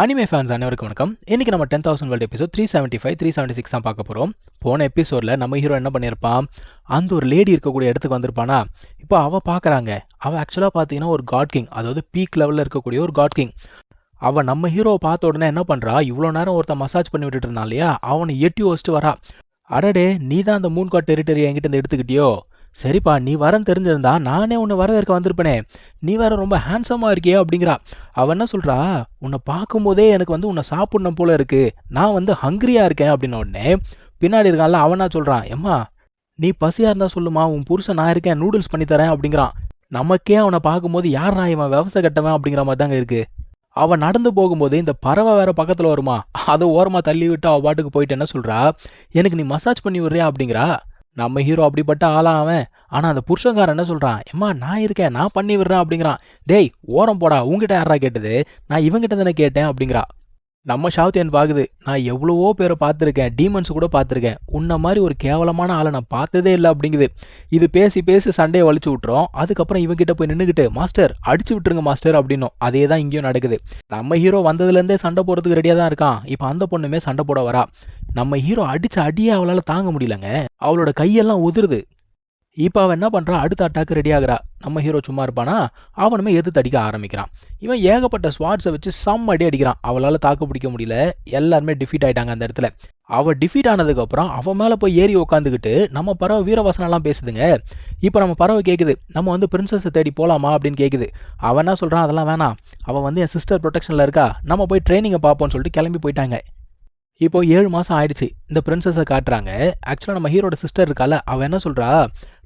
Anime fans அனைவருக்கும் வணக்கம். இன்னைக்கு நம்ம 10,000 வேர்ல்டு எபிசோட் 375 376 தான் பார்க்க போகிறோம். போன எபிசோடில் நம்ம ஹீரோ என்ன பண்ணியிருப்பான், அந்த ஒரு லேடி இருக்கக்கூடிய இடத்துக்கு வந்திருப்பானா. இப்போ அவள் பார்க்குறாங்க, அவள் ஆக்சுவலாக பார்த்தீங்கன்னா ஒரு காட் கிங், அதாவது பீக் லெவலில் இருக்கக்கூடிய ஒரு காட் கிங். அவள் நம்ம ஹீரோவை பார்த்த உடனே என்ன பண்ணுறா, இவ்வளோ நேரம் ஒருத்தன் மசாஜ் பண்ணி விட்டுட்டு இருந்தான் இல்லையா, அவனை எட்டி வச்சுட்டு வரா. அடடே, நீ தான் அந்த மூன் காட் டெரிட்டரி என்கிட்ட இருந்து எடுத்துக்கிட்டியோ, சரிப்பா நீ வரன்னு தெரிஞ்சிருந்தா நானே உன்னை வரவேற்க வந்திருப்பேனே, நீ வேற ரொம்ப ஹேண்ட்ஸமாக இருக்கியே அப்படிங்கிறா. அவன் என்ன சொல்கிறா, உன்னை பார்க்கும்போதே எனக்கு உன்னை சாப்பிடணும் போல இருக்கு, நான் ஹங்கிரியாக இருக்கேன் அப்படின்ன உடனே பின்னாடி இருக்கான்ல அவனா சொல்கிறான், எம்மா நீ பசியாக இருந்தால் சொல்லுமா, உன் புருஷன் நான் இருக்கேன் நூடுல்ஸ் பண்ணி தரேன் அப்படிங்கிறான். நமக்கே அவனை பார்க்கும்போது யாரா இவன் விவசாய கட்டவன் அப்படிங்கிற மாதிரி தாங்க இருக்குது. அவன் நடந்து போகும்போது இந்த பறவை வேற பக்கத்தில் வருமா, அதை ஓரமாக தள்ளி விட்டு அவள் பாட்டுக்கு போயிட்டு என்ன சொல்கிறா, எனக்கு நீ மசாஜ் பண்ணி விடுறியா அப்படிங்கிறா. நம்ம ஹீரோ அப்படிப்பட்ட ஆளா அவன். ஆனால் அந்த புருஷங்காரன் என்ன சொல்கிறான், எம்மா நான் இருக்கேன் நான் பண்ணி விடுறேன் அப்படிங்கிறான். டேய் ஓரம் போடா, உங்ககிட்ட யாரா கேட்டது, நான் இவங்கிட்ட தானே கேட்டேன் அப்படிங்கிறா. நம்ம ஷாவுத்தியன் பாக்குது, நான் எவ்வளவோ பேரை பார்த்துருக்கேன், டீமன்ஸ் கூட பார்த்துருக்கேன், உன்ன மாதிரி ஒரு கேவலமான ஆளை நான் பார்த்ததே இல்லை அப்படிங்குது. இது பேசி பேசி சண்டையை வலிச்சு விட்டுறோம். அதுக்கப்புறம் இவங்கிட்ட போய் நின்றுக்கிட்டு, மாஸ்டர் அடிச்சு விட்டுருங்க மாஸ்டர் அப்படின்னும். அதே தான் இங்கேயும் நடக்குது. நம்ம ஹீரோ வந்ததுலேருந்தே சண்டை போடுறதுக்கு ரெடியாக தான் இருக்கான். இப்போ அந்த பொண்ணுமே சண்டை போட வரா. நம்ம ஹீரோ அடிச்ச அடியே அவளால் தாங்க முடியலங்க, அவளோட கையெல்லாம் உதிருது. இப்போ அவன் என்ன பண்ணுறான், அடுத்த அட்டாக்கு ரெடி ஆகுறா. நம்ம ஹீரோ சும்மா இருப்பானா, அவனுமே எதிர்த்து அடிக்க ஆரம்பிக்கிறான். இவன் ஏகப்பட்ட ஸ்வாட்ஸை வச்சு அடி அடிக்கிறான். அவளால் தாக்கு பிடிக்க முடியல, எல்லாருமே டிஃபீட் ஆகிட்டாங்க அந்த இடத்துல. அவள் டிஃபீட் ஆனதுக்கப்புறம் அவன் மேலே போய் ஏறி உட்காந்துக்கிட்டு நம்ம பறவை வீரவசனம்லாம் பேசுதுங்க. இப்போ நம்ம பறவை கேட்குது, நம்ம பிரின்சஸை தேடி போகலாமா அப்படின்னு கேட்குது. அவன் என்ன சொல்கிறான், அதெல்லாம் வேணாம், அவன் என் சிஸ்டர் ப்ரொடெக்ஷனில் இருக்கா, நம்ம போய் ட்ரைனிங்கை பார்ப்போம்னு சொல்லிட்டு கிளம்பி போயிட்டாங்க. இப்போ 7 மாதம் ஆயிடுச்சு. இந்த பிரின்சஸை காட்டுறாங்க. ஆக்சுவலாக நம்ம ஹீரோட சிஸ்டர் இருக்கால, அவள் என்ன சொல்கிறா,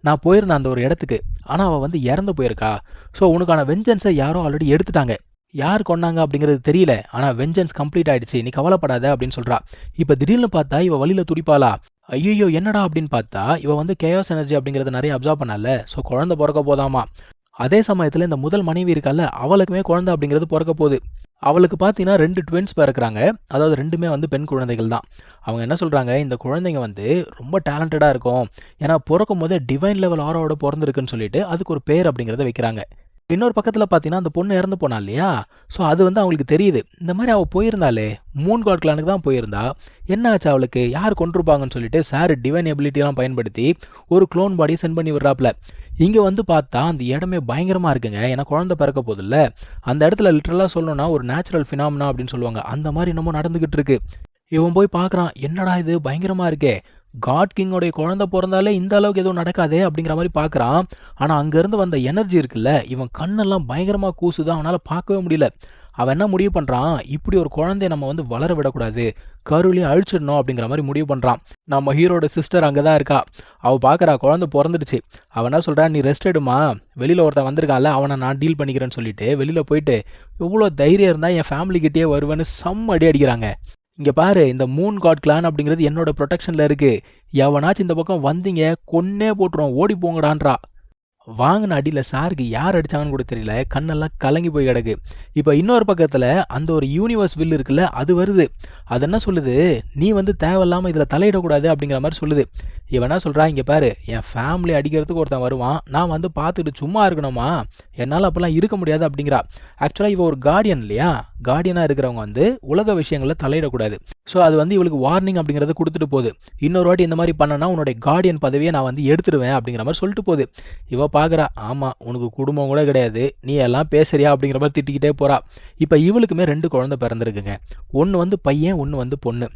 நான் போயிருந்தேன் அந்த ஒரு இடத்துக்கு, ஆனால் அவள் இறந்து போயிருக்கா. ஸோ உனக்கான வெஞ்சன்ஸை யாரோ ஆல்ரெடி எடுத்துட்டாங்க. யார் கொண்டாங்க அப்படிங்கிறது தெரியல, ஆனால் வெஞ்சன்ஸ் கம்ப்ளீட் ஆயிடுச்சு, நீ கவலைப்படாத அப்படின்னு சொல்கிறா. இப்போ திடீர்னு பார்த்தா இவள் வழியில் துடிப்பாளா. ஐயோ என்னடா அப்படின்னு பார்த்தா இவள் கேயோஸ் எனர்ஜி அப்படிங்கிறத நிறைய அப்சர்வ் பண்ணல. ஸோ குழந்தை பிறக்க போதாமா. அதே சமயத்தில் இந்த முதல் மனைவி இருக்கால, அவளுக்குமே குழந்தை அப்படிங்கிறது பிறக்க போகுது. அவளுக்கு பார்த்தீங்கன்னா 2 ட்வின்ஸ் பிறக்கிறாங்க. அதாவது ரெண்டுமே பெண் குழந்தைகள் தான். அவங்க என்ன சொல்கிறாங்க, இந்த குழந்தைங்க ரொம்ப டேலண்டடாக இருக்கும், ஏன்னா பிறக்கும் போதே டிவைன் லெவல் ஆரோட பிறந்திருக்குன்னு சொல்லிட்டு அதுக்கு ஒரு பேர் அப்படிங்கிறத வைக்கிறாங்க. இன்னொரு பக்கத்தில் பார்த்தீங்கன்னா அந்த பொண்ணு இறந்து போனா இல்லையா, ஸோ அது அவங்களுக்கு தெரியுது. இந்த மாதிரி அவள் போயிருந்தாலே மூன் காட் கிளானுக்கு தான் போயிருந்தா, என்ன ஆச்சு அவளுக்கு, யார் கொண்டிருப்பாங்கன்னு சொல்லிட்டு சார் டிவைன் எபிலிட்டிலாம் பயன்படுத்தி ஒரு க்ளோன் பாடியை சென்ட் பண்ணி விடுறாப்புல. இங்கே பார்த்தா அந்த இடமே பயங்கரமாக இருக்குங்க. ஏன்னா குழந்தை பிறக்க போதில்ல, அந்த இடத்துல லிட்டரலாக சொல்லணும்னா ஒரு நேச்சுரல் ஃபினாமினா அப்படின்னு சொல்லுவாங்க, அந்த மாதிரி இன்னமும் நடந்துக்கிட்டு இருக்கு. இவன் போய் பார்க்குறான், என்னடா இது பயங்கரமாக இருக்கே, காட் கிங்கோடைய குழந்தை பிறந்தாலே இந்த அளவுக்கு எதுவும் நடக்காதே அப்படிங்கிற மாதிரி பார்க்குறான். ஆனால் அங்கேருந்து வந்த எனர்ஜி இருக்குல்ல, இவன் கண்ணெல்லாம் பயங்கரமாக கூசுதான், அவனால் பார்க்கவே முடியல. அவன் என்ன முடிவு பண்ணுறான், இப்படி ஒரு குழந்தைய நம்ம வளர விடக்கூடாது, கருவிலேயே அழிச்சிடணும் அப்படிங்கிற மாதிரி முடிவு பண்ணுறான். நம்ம ஹீரோட சிஸ்டர் அங்கே தான் இருக்கா. அவள் பார்க்குறா, குழந்தை பிறந்துடுச்சு. அவன் என்ன சொல்கிறான், நீ ரெஸ்ட் எடுமா, வெளியில் ஒருத்தன் வந்திருக்கான்ல அவனை நான் டீல் பண்ணிக்கிறேன்னு சொல்லிட்டு வெளியில் போயிட்டு, எவ்வளோ தைரியம் இருந்தால் என் ஃபேமிலிக்கிட்டே வருவேன்னு அடி அடிக்கிறாங்க. இங்கே பாரு, இந்த மூன் காட் கிளான் அப்படிங்கிறது என்னோட ப்ரொடெக்ஷனில் இருக்குது, எவனாச்சும் இந்த பக்கம் வந்தீங்க கொன்னே போட்டுரும், ஓடி போங்கடான்றா. வாங்கின அடியில் சாருக்கு யார் அடித்தாங்கன்னு கூட தெரியல, கண்ணெல்லாம் கலங்கி போய் கிடக்கு. இப்போ இன்னொரு பக்கத்தில் அந்த ஒரு யூனிவர்ஸ் வில் இருக்குல்ல, அது வருது. அது என்ன சொல்லுது, நீ தேவையில்லாமல் இதில் தலையிடக்கூடாது அப்படிங்கிற மாதிரி சொல்லுது. இவன் என்ன சொல்கிறா, இங்கே பாரு, என் ஃபேமிலி அடிக்கிறதுக்கு ஒருத்தன் வருவான், நான் பார்த்துக்கிட்டு சும்மா இருக்கணுமா, என்னால் அப்போல்லாம் இருக்க முடியாது அப்படிங்கிறா. ஆக்சுவலாக இவன் ஒரு கார்டியன் இல்லையா, கார்டியனாக இருக்கிறவங்க உலக விஷயங்களில் தலையிடக்கூடாது. ஸோ அது இவளுக்கு வார்னிங் அப்படிங்கிறத கொடுத்துட்டு போகுது. இன்னொரு வாட்டி இந்த மாதிரி பண்ணனா உன்னுடைய கார்டியன் பதவியை நான் எடுத்துடுவேன் அப்படிங்கிற மாதிரி சொல்லிட்டு போகுது. இவ பார்க்குறா, ஆமாம் உனக்கு குடும்பம் கூட கிடையாது, நீ எல்லாம் பேசுறியா அப்படிங்கிற மாதிரி திட்டிக்கிட்டே போகிறா. இப்போ இவளுக்குமே 2 குழந்தை பிறந்திருக்குங்க. ஒன்று பையன், ஒன்று பொண்ணு.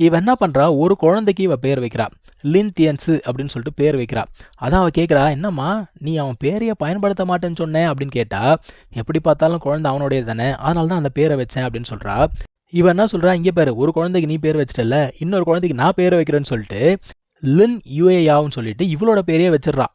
இவன் என்ன பண்ணுறா, ஒரு குழந்தைக்கு இவ பேர் வைக்கிறா, லின்தியன்ஸு அப்படின்னு சொல்லிட்டு பேர் வைக்கிறா. அதான் அவள் கேட்குறா, என்னம்மா நீ அவன் பேரையே பயன்படுத்த மாட்டேன்னு சொன்னேன் அப்படின்னு கேட்டா, எப்படி பார்த்தாலும் குழந்தை அவனுடையது தானே, அதனால தான் அந்த பேரை வச்சேன் அப்படின்னு சொல்கிறா. இவன் என்ன சொல்கிறா, இங்கே பேர் ஒரு குழந்தைக்கு நீ பேர் வச்சிட்டல, இன்னொரு குழந்தைக்கு நான் பேரை வைக்கிறேன்னு சொல்லிட்டு லின் யூஏயாவுன்னு சொல்லிட்டு இவளோட பேரையே வச்சிடறா.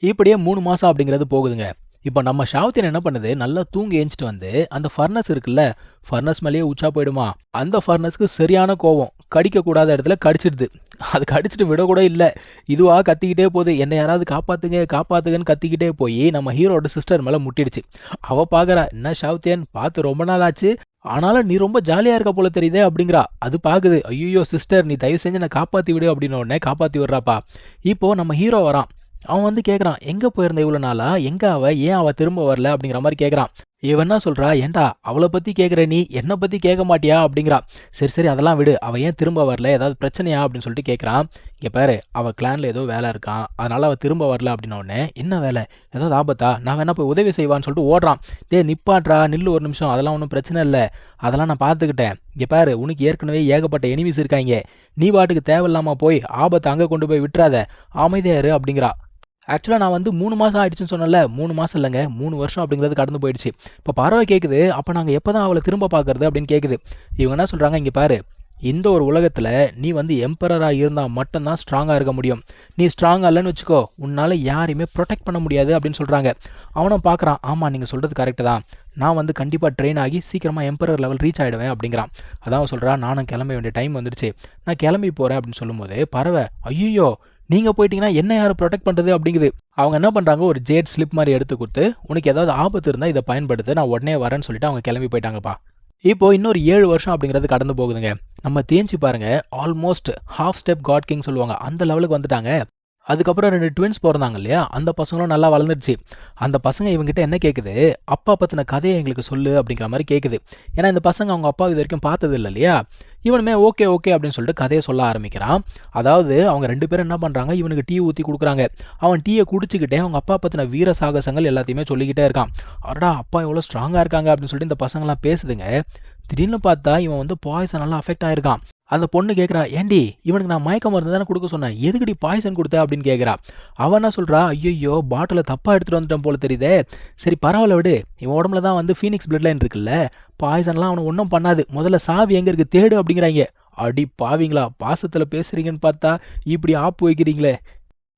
இப்படியே 3 மாதம் அப்படிங்கிறது போகுதுங்க. இப்போ நம்ம ஷாவுத்தியன் என்ன பண்ணுது, நல்லா தூங்கி ஏஞ்சிட்டு அந்த ஃபர்னஸ் இருக்குல்ல, ஃபர்னஸ் மேலேயே உச்சா போயிடுமா. அந்த ஃபர்னஸ்க்கு சரியான கோவம், கடிக்கக்கூடாத இடத்துல கடிச்சிடுது. அது கடிச்சிட்டு விடக்கூட இல்லை, இதுவாக கத்திக்கிட்டே போகுது, என்னை யாராவது காப்பாற்றுங்க காப்பாற்றுங்கன்னு கத்திக்கிட்டே போய் நம்ம ஹீரோட சிஸ்டர் மேலே முட்டிடுச்சு. அவள் பார்க்குறா, என்ன ஷாவுத்தியன் பார்த்து ரொம்ப நாள் ஆச்சு, ஆனாலும் நீ ரொம்ப ஜாலியாக இருக்க போல தெரியுதே அப்படிங்கிறா. அது பார்க்குது, ஐயோ சிஸ்டர் நீ தயவு செஞ்சு நான் காப்பாற்றி விடு அப்படின்னு உடனே காப்பாற்றி விடுறாப்பா. இப்போது நம்ம ஹீரோ வரான். அவன் கேட்குறான், எங்கே போயிருந்த இவ்வளோ நாளா, எங்கே அவள், ஏன் அவள் திரும்ப வரல அப்படிங்கிற மாதிரி கேட்குறான். இவன் என்ன சொல்றா, ஏன்டா அவளை பத்தி கேட்குற நீ என்னை பத்தி கேட்க மாட்டியா அப்படிங்கிறா. சரி சரி அதெல்லாம் விடு, அவ ஏன் திரும்ப வரல, ஏதாவது பிரச்சனையா அப்படின்னு சொல்லிட்டு கேட்குறான். இங்கே பாரு, அவள் கிளான்ல ஏதோ வேலை இருக்கான், அதனால அவள் திரும்ப வரல அப்படின்ன உடனே, என்ன வேலை, ஏதாவது ஆபத்தா, நான் வேணா போய் உதவி செய்வான்னு சொல்லிட்டு ஓடுறான். நிப்பாட்றா, நில்லு ஒரு நிமிஷம், அதெல்லாம் ஒன்றும் பிரச்சனை இல்லை, அதெல்லாம் நான் பார்த்துக்கிட்டேன். இங்கே பாரு, உனக்கு ஏற்கனவே ஏகப்பட்ட எனிமிஸ் இருக்காங்க, நீ பாட்டுக்கு தேவையில்லாமல் போய் ஆபத்தை அங்கே கொண்டு போய் விட்டுறாத, அமைதியா இரு அப்படிங்கிறா. ஆக்சுவலாக நான் வந்து 3 மாதம் ஆயிடுச்சுன்னு சொன்னல, 3 மாதம் இல்லைங்க, 3 வருஷம் அப்படிங்கிறது கடந்து போயிடுச்சு. இப்போ பறவை கேட்குது, அப்போ நாங்கள் எப்போ தான் அவளை திரும்ப பார்க்கறது அப்படின்னு கேட்குது. இவங்க என்ன சொல்கிறாங்க, இங்கே பாரு, இந்த ஒரு உலகத்தில் நீ வந்து எம்பரராக இருந்தால் மட்டும்தான் ஸ்ட்ராங்காக இருக்க முடியும். நீ ஸ்ட்ராங்காக இல்லைன்னு வச்சுக்கோ, உன்னால் யாரையுமே ப்ரொடெக்ட் பண்ண முடியாது அப்படின்னு சொல்கிறாங்க. அவனும் பார்க்குறான், ஆமாம் நீங்கள் சொல்கிறது கரெக்டு தான், நான் வந்து கண்டிப்பாக ட்ரெயின் ஆகி சீக்கிரமாக எம்பரர் லெவல் ரீச் ஆகிடுவேன் அப்படிங்கிறான். அதான் அவன் சொல்கிறான், நானும் கிளம்ப வேண்டிய டைம் வந்துடுச்சு, நான் கிளம்பி போகிறேன் அப்படின்னு சொல்லும்போது பறவை, ஐயோ நீங்கள் போயிட்டீங்கன்னா என்ன யார் ப்ரொடெக்ட் பண்ணுறது அப்படிங்குது. அவங்க என்ன பண்ணுறாங்க, ஒரு ஜேட் ஸ்லிப் மாதிரி எடுத்து கொடுத்து, உனக்கு ஏதாவது ஆபத்து இருந்தால் இதை பயன்படுத்து, நான் உடனே வரேன்னு சொல்லிட்டு அவங்க கிளம்பி போயிட்டாங்கப்பா. இப்போ இன்னொரு 7 வருஷம் அப்படிங்கிறது கடந்து போகுதுங்க. நம்ம தேஞ்சி பாருங்க, ஆல்மோஸ்ட் ஹாஃப் ஸ்டெப் காட் கிங் சொல்லுவாங்க, அந்த லெவலுக்கு வந்துட்டாங்க. அதுக்கப்புறம் 2 ட்வின்ஸ் பிறந்தாங்க இல்லையா, அந்த பசங்களும் நல்லா வளர்ந்துருச்சு. அந்த பசங்க இவங்ககிட்ட என்ன கேட்குது, அப்பா பற்றின கதையை எங்களுக்கு சொல்லு அப்படிங்கிற மாதிரி கேட்குது. ஏன்னா இந்த பசங்க அவங்க அப்பா இது வரைக்கும் பார்த்தது இல்லை இல்லையா. இவனுமே ஓகே ஓகே அப்படின்னு சொல்லிட்டு கதையை சொல்ல ஆரம்பிக்கிறான். அதாவது அவங்க 2 பேரும் என்ன பண்ணுறாங்க, இவனுக்கு டீ ஊற்றி கொடுக்குறாங்க. அவன் டீயை குடிச்சிக்கிட்டே அவங்க அப்பா பற்றின வீர சாகசங்கள் எல்லாத்தையுமே சொல்லிக்கிட்டே இருக்கான். அடடா அப்பா எவ்வளோ ஸ்ட்ராங்காக இருக்காங்க அப்படின்னு சொல்லிட்டு இந்த பசங்களாம் பேசுதுங்க. திடீர்னு பார்த்தா இவன் வந்து பாய்சன் நல்லா அஃபெக்ட் ஆகிருக்கான். அந்த பொண்ணு கேட்குறா, ஏண்டி இவனுக்கு நான் மயக்க மருந்து தானே கொடுக்க சொன்னேன், எதுக்கடி பாய்சன் கொடுத்த அப்படின்னு கேட்குறா. அவன் என்ன சொல்கிறா, ஐயோ பாட்டில் தப்பாக எடுத்துகிட்டு வந்துட்டேன் போல தெரியுதே, சரி பரவாயில்ல விடு, இவன் உடம்புல தான் வந்து ஃபீனிக்ஸ் பிளட் லைன் இருக்குல்ல, பாய்சன்லாம் அவனை ஒன்றும் பண்ணாது, முதல்ல சாவி எங்கே இருக்குது தேடு அப்படிங்கிறாங்க. அடி பாவீங்களா, பாசத்தில் பேசுகிறீங்கன்னு பார்த்தா இப்படி ஆப்பு வைக்கிறீங்களே.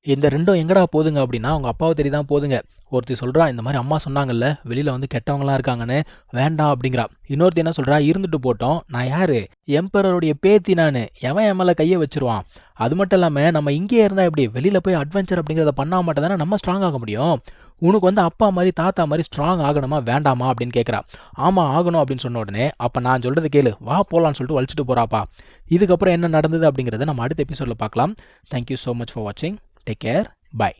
இந்த 2ம் எங்கடா போதுங்க அப்படின்னா, அவங்க அப்பாவை தேடி தான் போதுங்க. ஒருத்தி சொல்கிறா, இந்த மாதிரி அம்மா சொன்னாங்கல்ல வெளியில் வந்து கெட்டவங்களாம் இருக்காங்கன்னு, வேண்டாம் அப்படிங்கிறா. இன்னொருத்தி என்ன சொல்கிறா, இருந்துட்டு போட்டோம், நான் யார், எம்பரருடைய பேத்தி நான், எவன் என் மேலே கையை வச்சிருவான். அது மட்டும் இல்லாமல் நம்ம இங்கேயே இருந்தால் எப்படி, வெளியில் போய் அட்வென்ச்சர் அப்படிங்கிறத பண்ணால் மட்டும் தானே நம்ம ஸ்ட்ராங் ஆக முடியும். உனக்கு வந்து அப்பா மாதிரி தாத்தா மாதிரி ஸ்ட்ராங் ஆகணுமா வேண்டாமா அப்படின்னு கேட்குறா. ஆமாம் ஆகணும் அப்படின்னு சொன்ன உடனே, அப்போ நான் சொல்கிறது கேளு, வா போகலான்னு சொல்லிட்டு வலிச்சுட்டு போகிறாப்பா. இதுக்கப்புறம் என்ன நடந்தது அப்படிங்கிறத நம்ம அடுத்த எபிசோடில் பார்க்கலாம். தேங்க்யூ ஸோ மச் ஃபார் வாட்சிங். Take care. Bye.